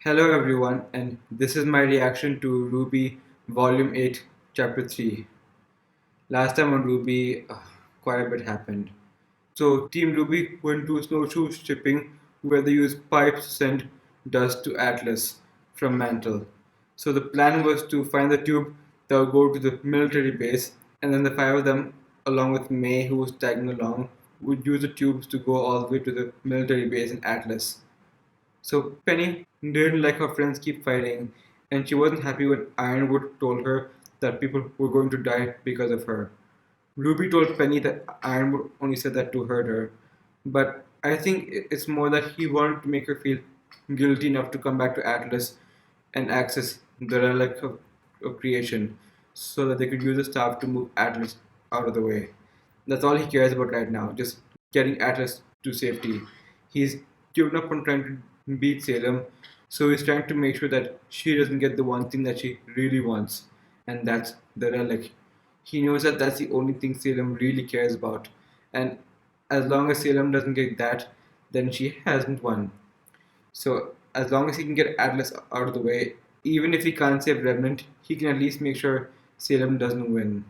Hello everyone, and this is my reaction to Ruby Volume 8, Chapter 3. Last time on Ruby, quite a bit happened. So, Team Ruby went to snowshoe shipping where they used pipes to send dust to Atlas from Mantle. So, the plan was to find the tube that would go to the military base, and then the five of them, along with May, who was tagging along, would use the tubes to go all the way to the military base in Atlas. So Penny didn't like her friends keep fighting, and she wasn't happy when Ironwood told her that people were going to die because of her. Ruby told Penny that Ironwood only said that to hurt her, but I think it's more that he wanted to make her feel guilty enough to come back to Atlas and access the relic of creation so that they could use the staff to move Atlas out of the way. That's all he cares about right now, just getting Atlas to safety. He's given up on trying to beat Salem, so he's trying to make sure that she doesn't get the one thing that she really wants, and that's the relic. He knows that that's the only thing Salem really cares about, and as long as Salem doesn't get that, then she hasn't won. So as long as he can get Atlas out of the way, even if he can't save Remnant, he can at least make sure Salem doesn't win.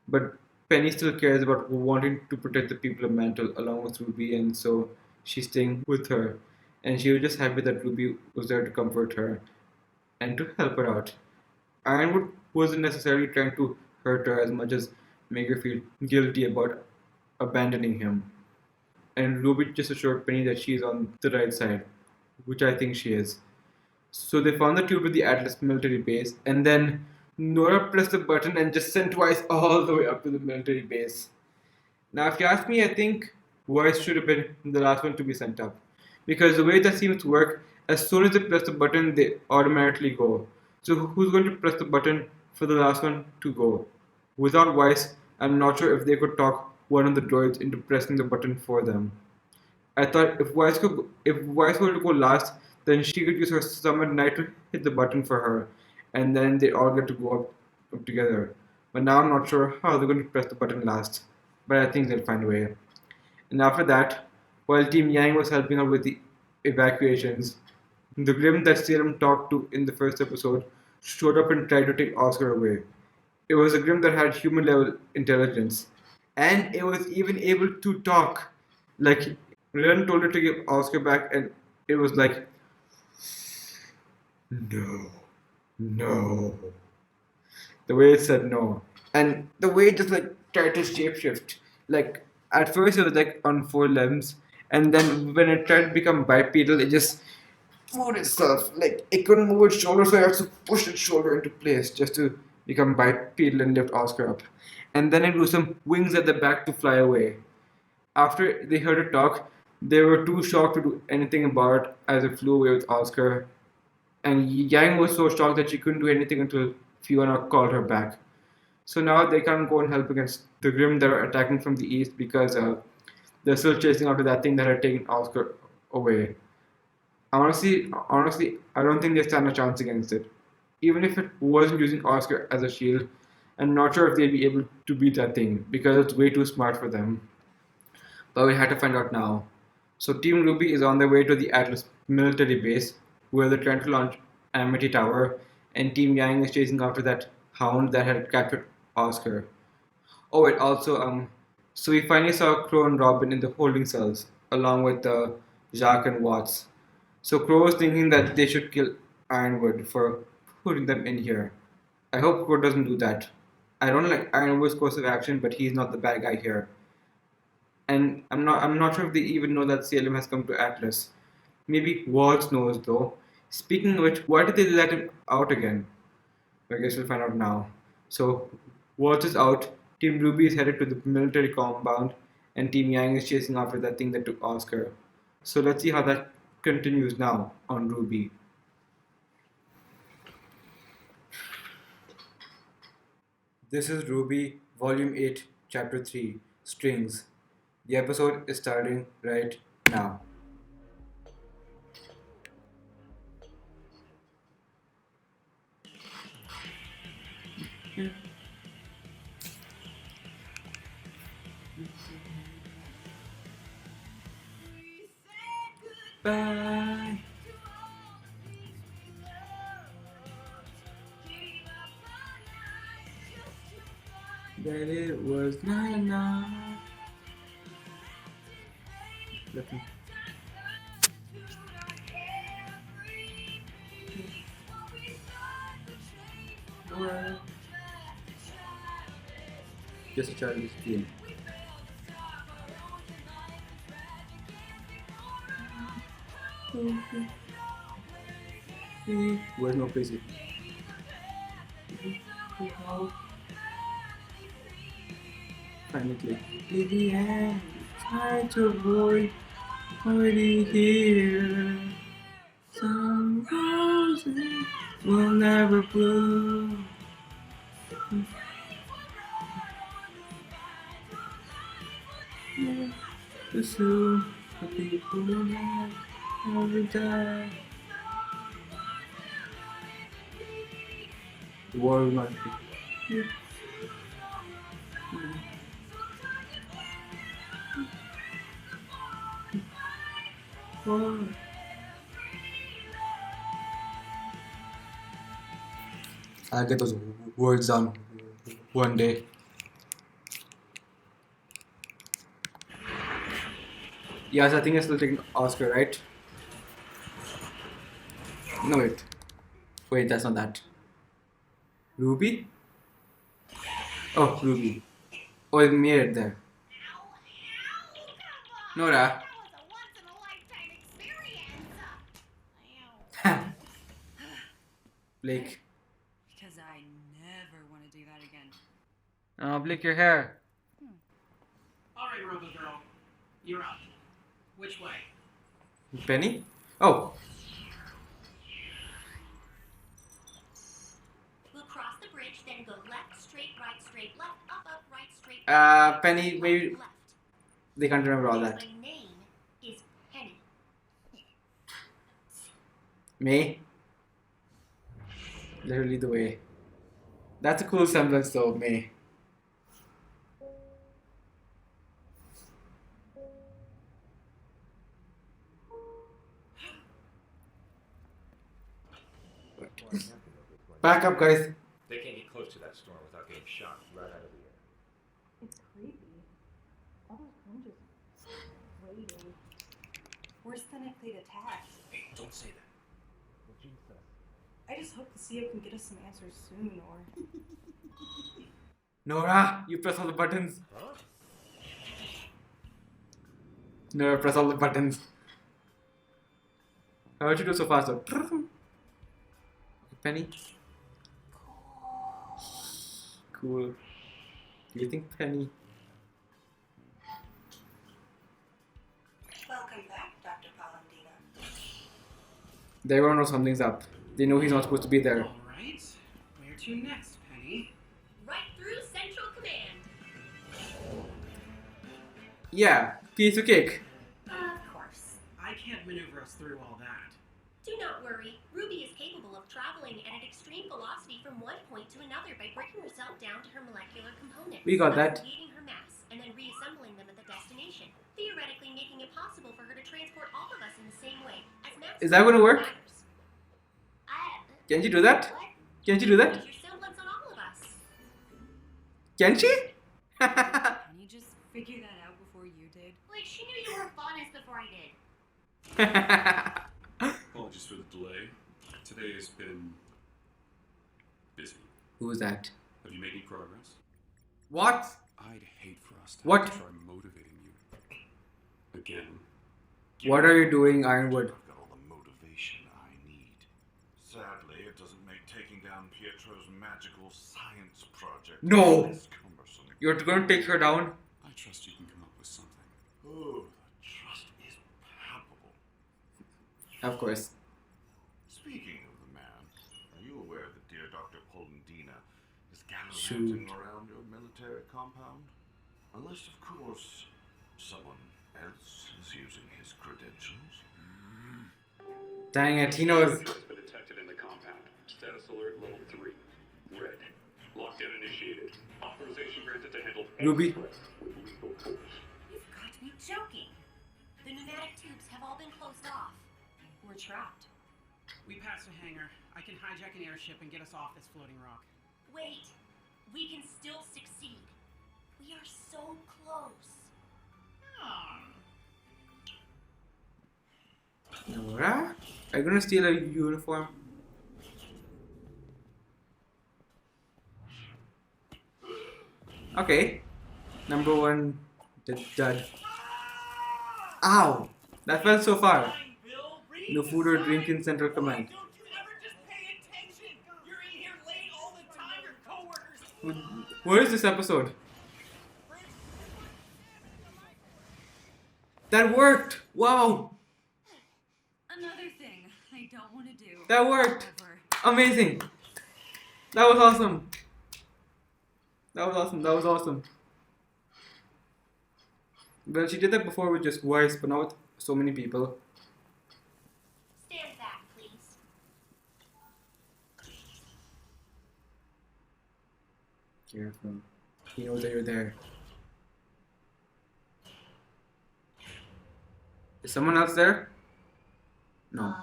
But Penny still cares about wanting to protect the people of Mantle along with Ruby, and so she's staying with her. And she was just happy that Ruby was there to comfort her and to help her out. Ironwood wasn't necessarily trying to hurt her as much as make her feel guilty about abandoning him. And Ruby just assured Penny that she's on the right side, which I think she is. So they found the tube with the Atlas military base, and then Nora pressed the button and just sent Weiss all the way up to the military base. Now, if you ask me, I think Weiss should have been the last one to be sent up. Because the way that seems to work, as soon as they press the button, they automatically go. So who's going to press the button for the last one to go? Without Weiss, I'm not sure if they could talk one of the droids into pressing the button for them. I thought if Weiss were to go last, then she could use her summon knight to hit the button for her, and then they all get to go up together. But now I'm not sure how they're going to press the button last, but I think they'll find a way. And after that, while Team Yang was helping out with the evacuations, the Grim that Salem talked to in the first episode showed up and tried to take Oscar away. It was a Grim that had human level intelligence, and it was even able to talk. Like, Ren told it to give Oscar back, and it was like, no, no. The way it said no. And the way it just like tried to shapeshift. Like, at first it was like on four limbs, and then when it tried to become bipedal, it just moved itself. Like, it couldn't move its shoulder, so I had to push its shoulder into place just to become bipedal and lift Oscar up. And then it grew some wings at the back to fly away. After they heard it talk, they were too shocked to do anything about it as it flew away with Oscar. And Yang was so shocked that she couldn't do anything until Fiona called her back. So now they can't go and help against the Grim that are attacking from the east because they're still chasing after that thing that had taken Oscar away. Honestly, I don't think they stand a chance against it. Even if it wasn't using Oscar as a shield, I'm not sure if they'd be able to beat that thing because it's way too smart for them. But we had to find out now. So Team Ruby is on their way to the Atlas military base, where they're trying to launch Amity Tower, and Team Yang is chasing after that hound that had captured Oscar. Oh, it also so we finally saw Crow and Robin in the holding cells, along with Jacques and Watts. So Crow is thinking that they should kill Ironwood for putting them in here. I hope Crow doesn't do that. I don't like Ironwood's course of action, but he's not the bad guy here. And I'm not sure if they even know that Salem has come to Atlas. Maybe Waltz knows though. Speaking of which, why did they let him out again? I guess we'll find out now. So Waltz is out, Team Ruby is headed to the military compound, and Team Yang is chasing after that thing that took Oscar. So let's see how that continues now on Ruby. This is Ruby, Volume 8, Chapter 3, Strings. The episode is starting right now. Bye. that it was not enough. Looking. What? Just a childish game. Where's no place? Finally, in the end, try to avoid already here. Some roses will never bloom. Too soon, the people will never die. The war will not be. I'll get those words down one day. Yes, I think I'm still taking Oscar, right? No, wait. Wait, that's not that. Ruby? Oh, Ruby. Oh, it made it there. Nora. Blake. Because I never want to do that again. Blake, your hair. Alright, Robo Girl. You're up. Which way? Penny? Oh. We'll cross the bridge, then go left, straight, left, up, right, straight. Penny, maybe left. they can't remember all that. My name is Penny. May? Literally the way. That's a cool semblance though, May. Back up, guys. They can't get close to that storm without getting shot right out of the air. It's creepy. All those drones just waiting. Worse than if they'd attacked. Hey, don't say that. What you say? I just hope the CEO can get us some answers soon, or... Nora, you press all the buttons. Huh? Nora, press all the buttons. How would you do so fast though? Penny? Cool. Do you think Penny? Welcome back, Dr. Palandina. They all know something's up. They know he's not supposed to be there. Alright. Where to next, Penny? Right through Central Command. Yeah, piece of cake. Of course. I can't maneuver us through all that. Do not worry. Ruby is capable of traveling at an extreme velocity from one point to another by breaking herself down to her molecular components. We got that. Creating her mass and then reassembling them at the destination, theoretically making it possible for her to transport all of us in the same way. As mass Is that gonna work? matters. Can she do that? What? Can she do that? Use your semblance on all of us. Can she? Can you just figure that out before you did? Like, she knew you were honest before I did. Apologies for the delay. Today has been busy. Who was that? Have you made any progress? What? I'd hate for us to What? have to try motivating you. Again. What are you doing, Ironwood? I've got all the motivation I need. Sadly, it doesn't make taking down Pietro's magical science project No! less cumbersome. You're going to take her down? I trust you can come up with something. Oh, the trust is palpable. Of course. Speaking of the man, are you aware that dear Dr. Polandina is Shoot. gallivanting around your military compound? Unless, of course, someone else is using his credentials. Dang it, he knows. Has been detected in the compound. Status alert level 3. Red. Lockdown initiated. Authorization granted to handle Ruby. threats with lethal force. You've got to be joking. The pneumatic tubes have all been closed off. We're trapped. We passed a hangar. I can hijack an airship and get us off this floating rock. Wait. We can still succeed. We are so close. Nora? Are you gonna steal a uniform? Okay. Number one, the dud. Ow! That fell so far. Fine, Bill. Read No the food or sign. drink in Central Why Command. don't you ever just pay attention? You're in here late all the time. Your coworkers. Where is this episode? That worked! Wow! Another thing I don't want to do. That worked! Ever. Amazing! That was awesome! That was awesome, that was awesome. Well, she did that before with just voice, but now with so many people. Stand back, please. Careful. He knows that you're there. Is someone else there? No.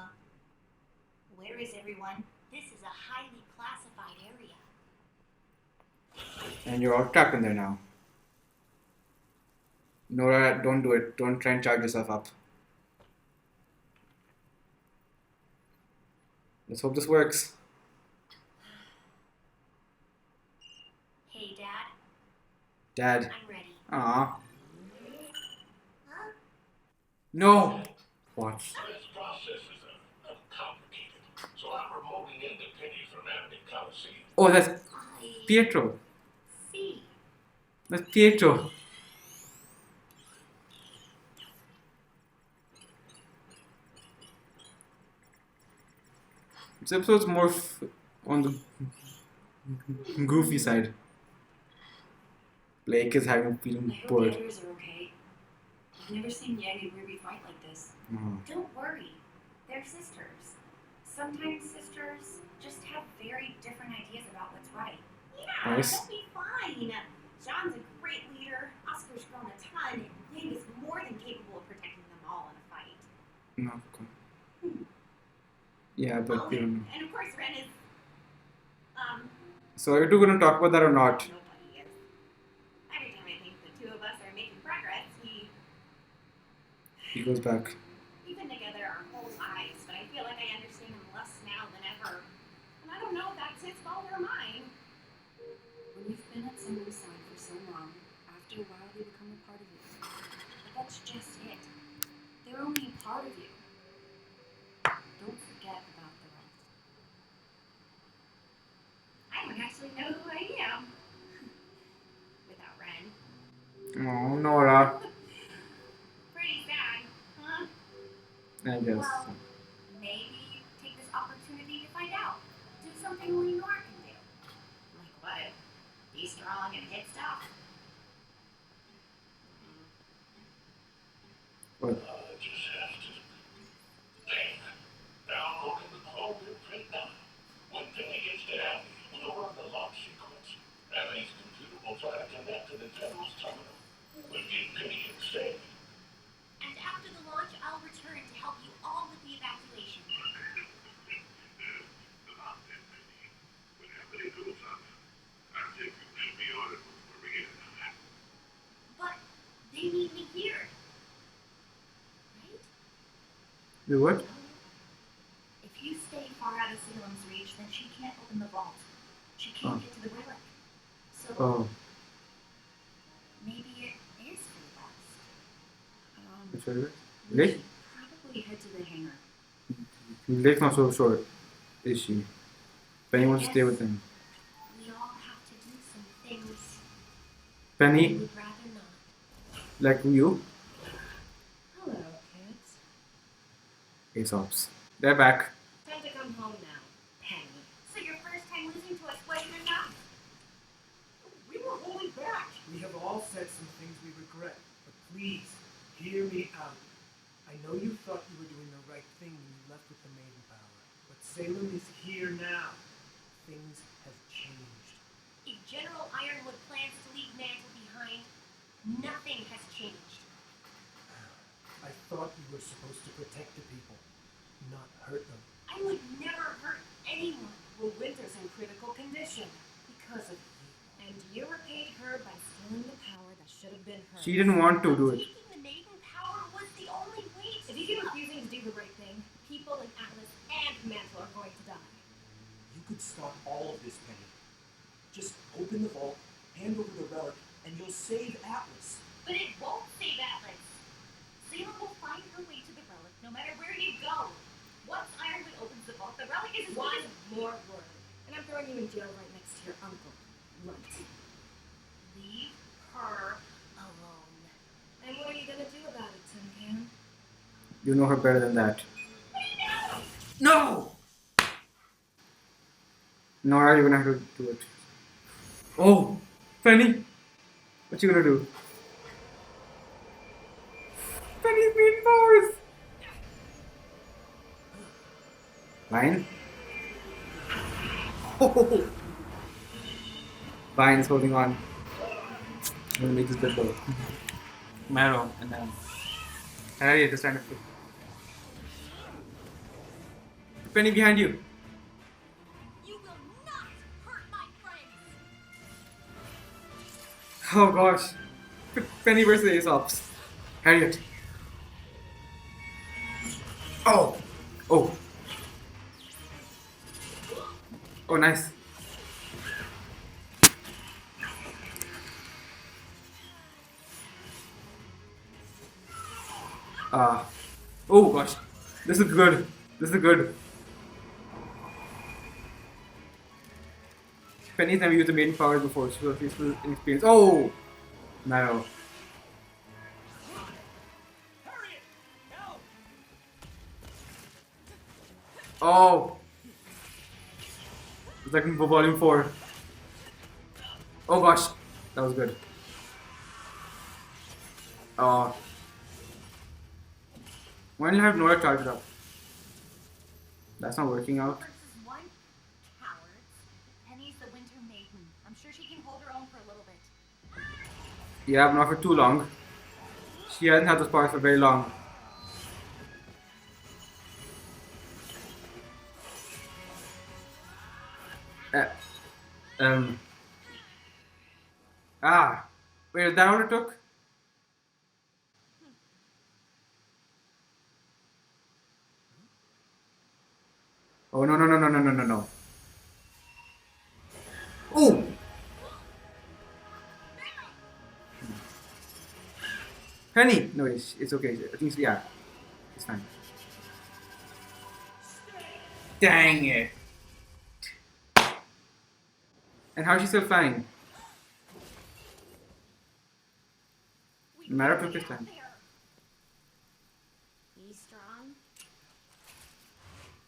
Where is everyone? This is a highly classified area. And you're all trapped in there now. Nora, don't do it. Don't try and charge yourself up. Let's hope this works. Hey, Dad. Dad. I'm ready. Aw. Huh? No! Watch. This process is complicated, so I'm removing the penny from Amity Coliseum. Oh, that's I Pietro. see. That's Pietro. This episode's more on the goofy side. Blake is having feeling I hope bored. the others are okay. I've never seen Yang and Ruby fight like this. Oh. Don't worry. They're sisters. Sometimes sisters just have very different ideas about what's right. Yeah, Nice. they'll be fine. John's a great leader. Oscar's grown a ton. And Yang is more than capable of protecting them all in a fight. No. Okay. Yeah, but we don't know. And of course, Ren is. So are you two gonna talk about that or not? Nobody is. Every time I think the two of us are making progress, He goes back. we've been together our whole lives, but I feel like I understand him less now than ever. And I don't know if that's his fault or mine. When you've been at someone's side for so long, after a while they become a part of you. But that's just it. They're only a part of you. Don't forget about the rest. I don't actually know who I am. Without Ren. Oh, Nora. Pretty sad, huh? I guess. Well, maybe take this opportunity to find out. Do something only Nora can do. Like what? Be strong and hit stuff. What? I just have to think. Downloading the code right now. When Penny gets to Abby, we'll run the launch sequence. Abby's computer will try to connect to the general's terminal. We'll get Penny instead. And after the launch, I'll return to help you all with the evacuation. When Abby goes up, I think you should be on it before we get it. But they need me here. Right? Wait, what? If you stay far out of Salem's reach, then she can't open the vault. She can't get to the relic. So Oh, maybe it is for the best. which one is it? We Blake? should probably head to the hangar. Blake's not so short, is she? Penny wants to stay with him. We all have to do some things we Penny, would rather not. like you, Hello, kids. Aesops. They're back. Time to come home now, Penny. So your first time losing to us wasn't enough? We were holding back. We have all said some things we regret, but please, hear me out. I know you thought you were doing the right thing when you left with the Maiden Power, but Salem is here now. Things have changed. If General Ironwood plans to leave Mantle behind, nothing has changed. I thought you were supposed to protect the people, not hurt them. I would never hurt anyone. Well, Winter's in critical condition Because of you. and you repaid her by stealing the power should have been her. She didn't want to do it. Taking the maiden power was the only way to If you keep refusing to do the right thing, people in Atlas and Mantle are going to die. You could stop all of this, Penny. Just open the vault, hand over the relic, and you'll save Atlas. But it won't save Atlas. Salem will find her way to the relic no matter where you go. Once Ironwood opens the vault, the relic is as One good as... more word, and I'm throwing you in jail right next to your uncle, Lunt. Leave her alone. And what are you gonna do about it, Tin Can? You know her better than that. No! Nora, you're gonna have to do it. Oh! Penny! What you gonna do? Penny's main powers! Vine? Oh! Vine's holding on. I'm gonna make this bit low. Marrow, and then Harry to stand up. Penny behind you. You will not hurt my friends. Oh gosh. Penny versus Aesop's. Harriet. Oh! Oh! Oh, nice. Oh gosh. This is good. This is good. Penny's never used the maiden power before, so she's still inexperienced. Oh! No. Harriet! Help! Oh! It's like for volume 4. Oh gosh. That was good. Why don't you have Nora charge it up? That's not working out. Versus one? Cowards. Penny's the Winter Maiden. I'm sure she can hold her own for a little bit. Yeah, but not for too long. She hasn't had those powers for very long. Um. Ah. Wait, is that what it took? Oh, no, no, no, no, no, no, no, no. Oh! Penny! No, it's okay. I think, yeah. It's fine. Dang it! And how's she still flying? Mara took his time. Be strong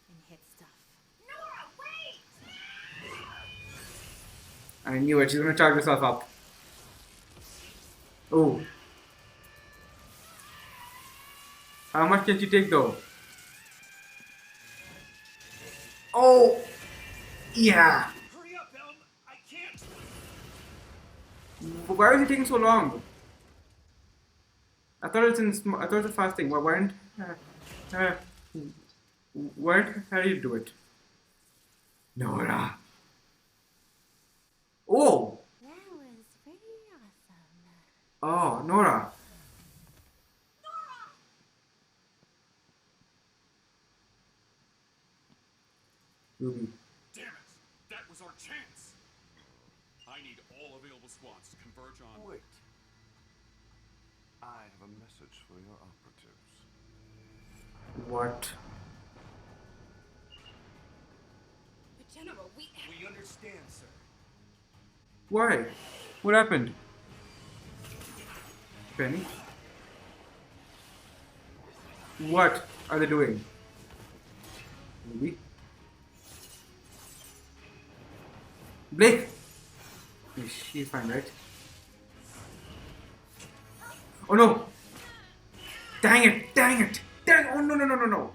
and hit stuff. Nora, wait! I knew it. She's gonna charge herself up. Oh. How much can she take though? Oh! Yeah! Hurry up, Elm! I can't! Why is it taking so long? I thought I thought it was a fast thing. Why didn't why did Harry do it? Nora. Oh. That was pretty awesome. Oh, Nora. Ruby. Damn it! That was our chance! I need all available squads to converge on... Wait. I have a message for your operatives. What? But General, we understand, sir. Why? What happened? Penny? What are they doing? Ruby? Blake! She's fine, right? Oh no! Dang it! Dang it! Dang! Oh no no no no no!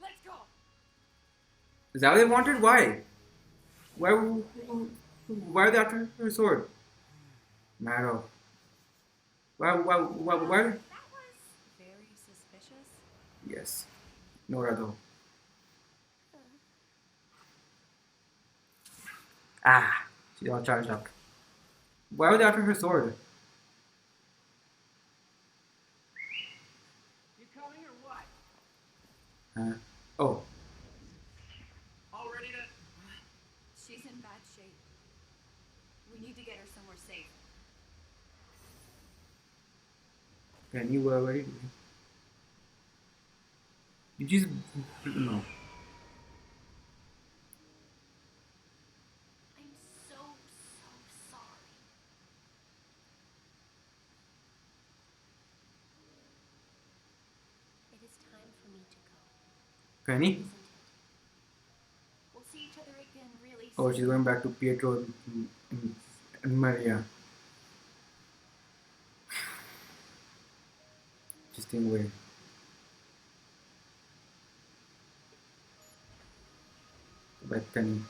let's go. Is that what they wanted? Why? Why are they after her sword? Marrow. Why? That was very suspicious. Yes. Nora though. Ah, she's all charged up. Why were they after her sword? You coming or what? Oh, All ready to... She's in bad shape. We need to get her somewhere safe. can you what are you doing? You just no. I'm so, so sorry. It is time for me to go, Penny? isn't it? We'll see each other again really Oh, soon. she's going back to Pietro and Maria. She's staying away. By Penny.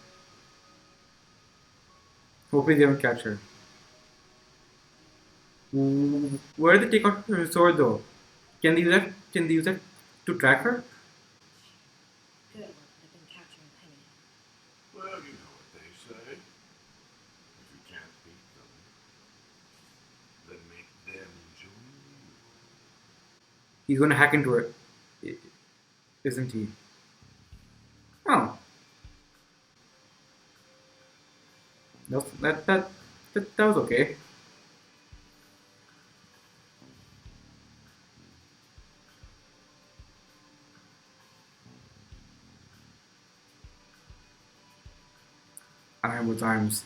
Hopefully they don't catch her. Where did they take out her sword though? Can they use that? Can they use that to track her? Good work would have been capturing Penny. Well, you know what they say. If you can't beat them, then make them join you. He's gonna hack into her, isn't he? Oh, that was okay. Iron with arms.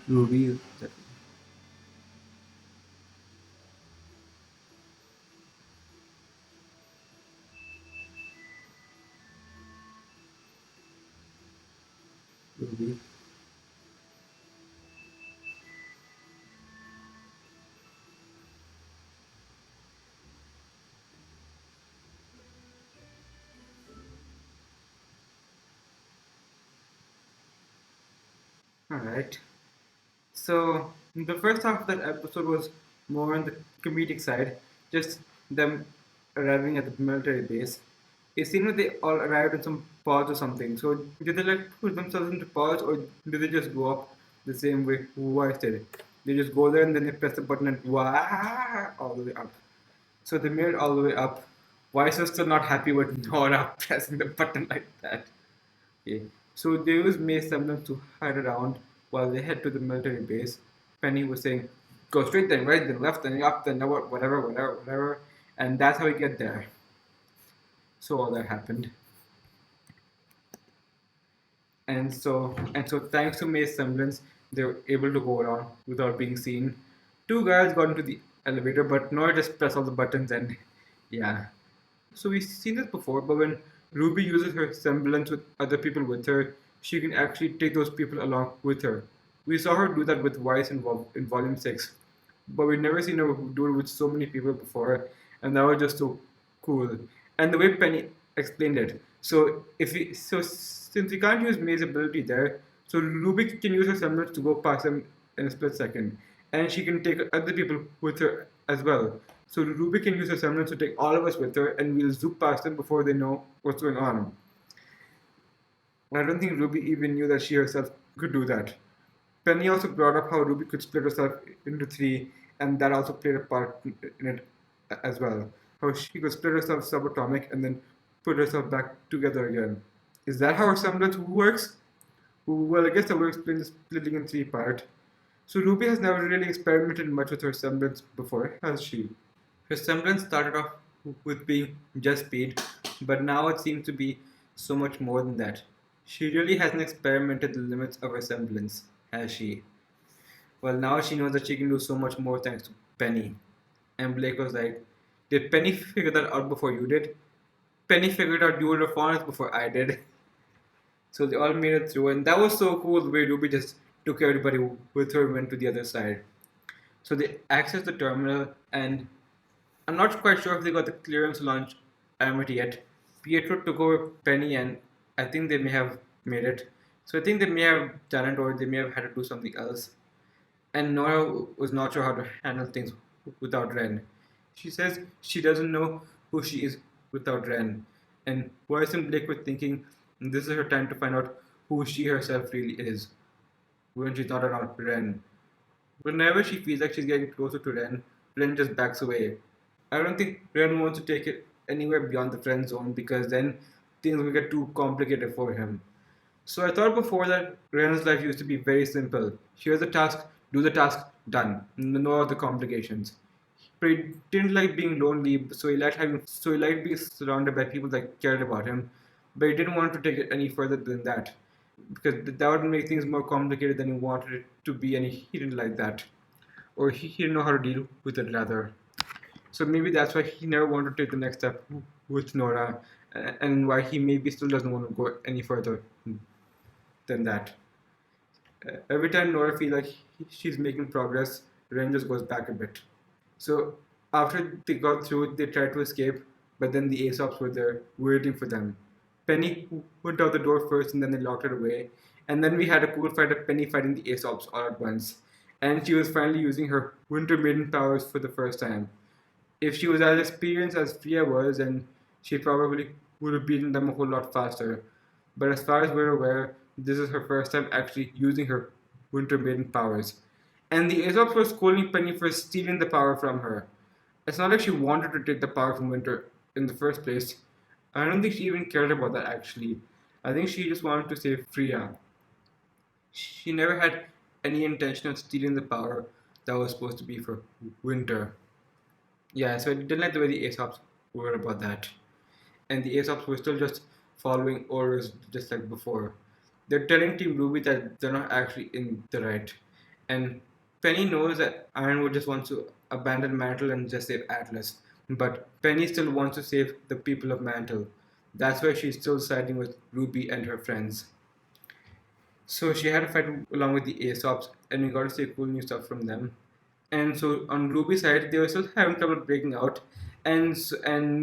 Ruby. Ruby. Alright. So the first half of that episode was more on the comedic side, just them arriving at the military base. It seemed like they all arrived in some pods or something. So did they like put themselves into pods or did they just go up the same way Wise did? They just go there and then they press the button and wah all the way up. So they made it all the way up. Wise was still not happy with Nora pressing the button like that. Okay. So they use May's semblance to hide around while they head to the military base. Penny was saying, go straight then, right then, left then, up then, whatever, whatever, whatever. And that's how we get there. So all that happened. And so thanks to May's semblance, they were able to go around without being seen. Two guys got into the elevator, but Nora just pressed all the buttons and yeah. So we've seen this before, but when Ruby uses her semblance with other people with her, she can actually take those people along with her. We saw her do that with Weiss in Volume 6, but we've never seen her do it with so many people before, and that was just so cool. And the way Penny explained it. So since we can't use May's ability there, so Ruby can use her semblance to go past them in a split second, and she can take other people with her as well. So Ruby can use her semblance to take all of us with her, and we'll zoom past them before they know what's going on. I don't think Ruby even knew that she herself could do that. Penny also brought up how Ruby could split herself into three, and that also played a part in it as well. How she could split herself subatomic and then put herself back together again. Is that how her semblance works? Well, I guess I will explain the splitting in three part. So Ruby has never really experimented much with her semblance before, has she? Her semblance started off with being just speed, but now it seems to be so much more than that. She really hasn't experimented the limits of her semblance, has she? Well, now she knows that she can do so much more thanks to Penny. And Blake was like, did Penny figure that out before you did? Penny figured out dual reforms before I did. So they all made it through, and that was so cool the way Ruby just took everybody with her and went to the other side. So they accessed the terminal, and I'm not quite sure if they got the clearance to launch Amity yet. Pietro took over Penny, and I think they may have made it. So I think they may have done it, or they may have had to do something else. and Nora was not sure how to handle things without Ren. She says she doesn't know who she is without Ren, and Boyce and Blake were thinking this is her time to find out who she herself really is when she's not around Ren. Whenever she feels like she's getting closer to Ren, Ren just backs away. I don't think Ren wants to take it anywhere beyond the friend zone because then things will get too complicated for him. So I thought before that Ren's life used to be very simple. Here's the task, do the task, done. No other complications. But he didn't like being lonely, so he liked being surrounded by people that cared about him. But he didn't want to take it any further than that. Because that would make things more complicated than he wanted it to be, and he didn't like that. Or he didn't know how to deal with it rather. So maybe that's why he never wanted to take the next step with Nora, and why he maybe still doesn't want to go any further than that. Every time Nora feels like she's making progress, Ren just goes back a bit. So after they got through, they tried to escape, but then the Aesops were there waiting for them. Penny went out the door first, and then they locked her away. And then we had a cool fight of Penny fighting the Aesops all at once. And she was finally using her Winter Maiden powers for the first time. If she was as experienced as Freya was, then she probably would have beaten them a whole lot faster. But as far as we're aware, this is her first time actually using her Winter Maiden powers. And the Aesops were scolding Penny for stealing the power from her. It's not like she wanted to take the power from Winter in the first place. I don't think she even cared about that actually. I think she just wanted to save Freya. She never had any intention of stealing the power that was supposed to be for Winter. Yeah, so I didn't like the way the Aesops were about that. And the Aesops were still just following orders just like before. They're telling Team RWBY that they're not actually in the right. And Penny knows that Ironwood just wants to abandon Mantle and just save Atlas. But Penny still wants to save the people of Mantle. That's why she's still siding with Ruby and her friends. So she had to fight along with the Aesops, and we got to see cool new stuff from them. And so on Ruby's side, they were still having trouble breaking out, and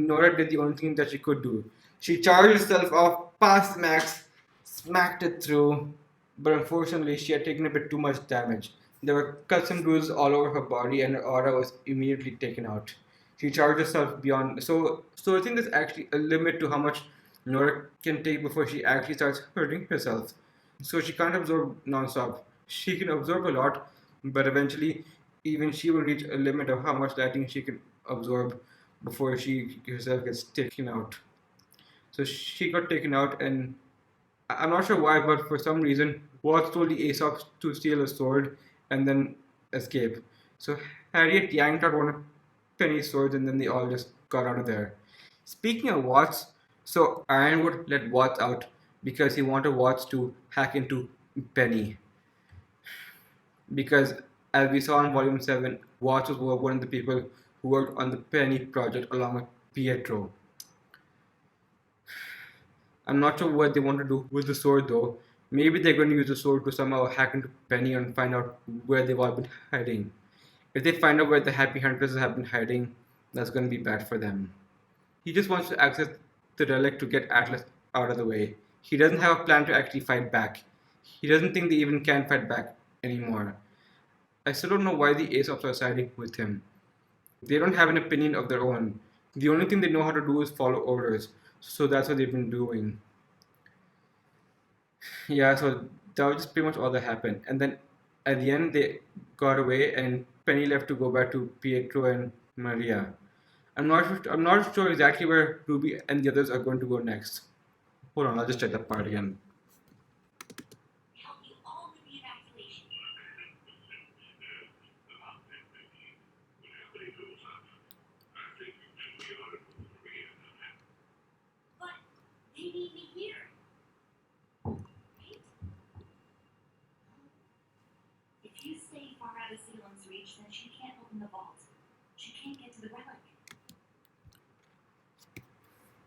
Nora did the only thing that she could do. She charged herself off past Max, smacked it through, but unfortunately, she had taken a bit too much damage. There were cuts and bruises all over her body, and her aura was immediately taken out. She charged herself beyond. So I think there's actually a limit to how much Nora can take before she actually starts hurting herself. So she can't absorb non-stop. She can absorb a lot, but eventually, even she will reach a limit of how much lighting she can absorb before she herself gets taken out. So she got taken out, and I'm not sure why, but for some reason, Watts told the Aesops to steal a sword and then escape. So Harriet yanked out one of Penny's swords, and then they all just got out of there. Speaking of Watts, so Ironwood let Watts out because he wanted Watts to hack into Penny. Because as we saw in Volume 7, Watts was one of the people who worked on the Penny project along with Pietro. I'm not sure what they want to do with the sword though. Maybe they're going to use the sword to somehow hack into Penny and find out where they've all been hiding. If they find out where the Happy Huntresses have been hiding, that's going to be bad for them. He just wants to access the relic to get Atlas out of the way. He doesn't have a plan to actually fight back. He doesn't think they even can fight back anymore. I still don't know why the Aesops are siding with him. They don't have an opinion of their own. The only thing they know how to do is follow orders. So that's what they've been doing. Yeah, so that was just pretty much all that happened. And then at the end, they got away, and Penny left to go back to Pietro and Maria. I'm not sure exactly where Ruby and the others are going to go next. Hold on, I'll just check that part again. Help you all with the evacuation. But they need me here. Right? If you stay far out of Ceylon's reach, then she can't open the vault. She can't get to the relic.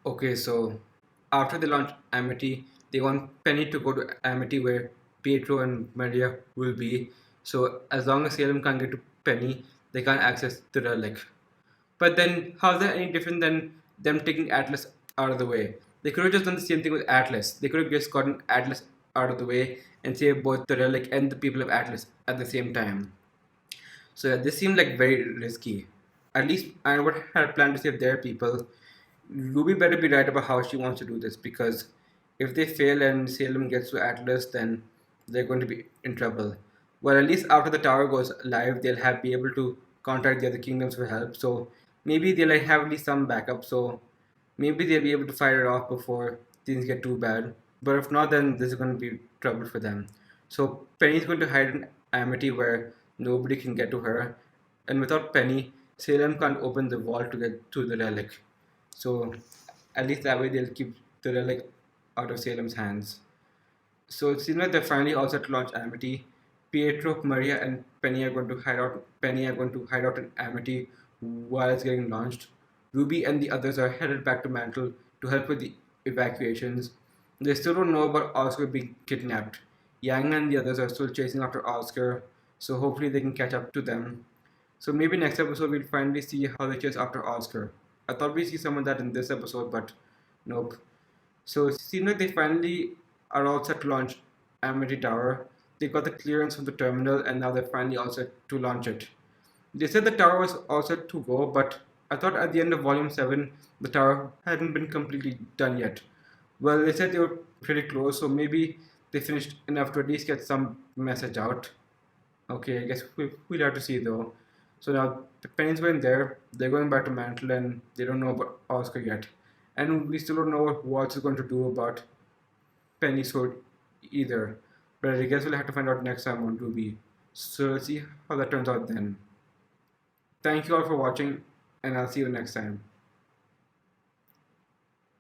Okay, so after they launch Amity, they want Penny to go to Amity where Pietro and Maria will be. So as long as Salem can't get to Penny, they can't access the relic. But then, how's that any different than them taking Atlas out of the way? They could have just done the same thing with Atlas. They could have just gotten Atlas out of the way and saved both the relic and the people of Atlas at the same time. So yeah, this seemed like very risky. At least I would have planned to save their people. Ruby better be right about how she wants to do this, because if they fail and Salem gets to Atlas, then they're going to be in trouble. Well, at least after the tower goes live, they'll have be able to contact the other kingdoms for help. So maybe they'll like have at least some backup. So maybe they'll be able to fight it off before things get too bad. But if not, then this is going to be trouble for them. So Penny's going to hide in Amity where nobody can get to her, and without Penny, Salem can't open the vault to get to the relic. So at least that way they'll keep the relic out of Salem's hands. So it seems like they're finally all set to launch Amity. Pietro, Maria, and Penny are going to hide out. Penny are going to hide out in Amity while it's getting launched. Ruby and the others are headed back to Mantle to help with the evacuations. They still don't know about Oscar being kidnapped. Yang and the others are still chasing after Oscar, so hopefully they can catch up to them. So maybe next episode we'll finally see how they chase after Oscar. I thought we'd see some of that in this episode, but nope. So it seems like they finally are all set to launch Amity Tower. They got the clearance from the terminal and now they're finally all set to launch it. They said the tower was all set to go, but I thought at the end of Volume 7 the tower hadn't been completely done yet. Well, they said they were pretty close, so maybe they finished enough to at least get some message out. Okay, I guess we'll have to see though. So now the Penny's going there, they're going back to Mantle, and they don't know about Oscar yet. And we still don't know what Waltz is going to do about Penny's sword either. But I guess we'll have to find out next time on Ruby. So let's see how that turns out then. Thank you all for watching, and I'll see you next time.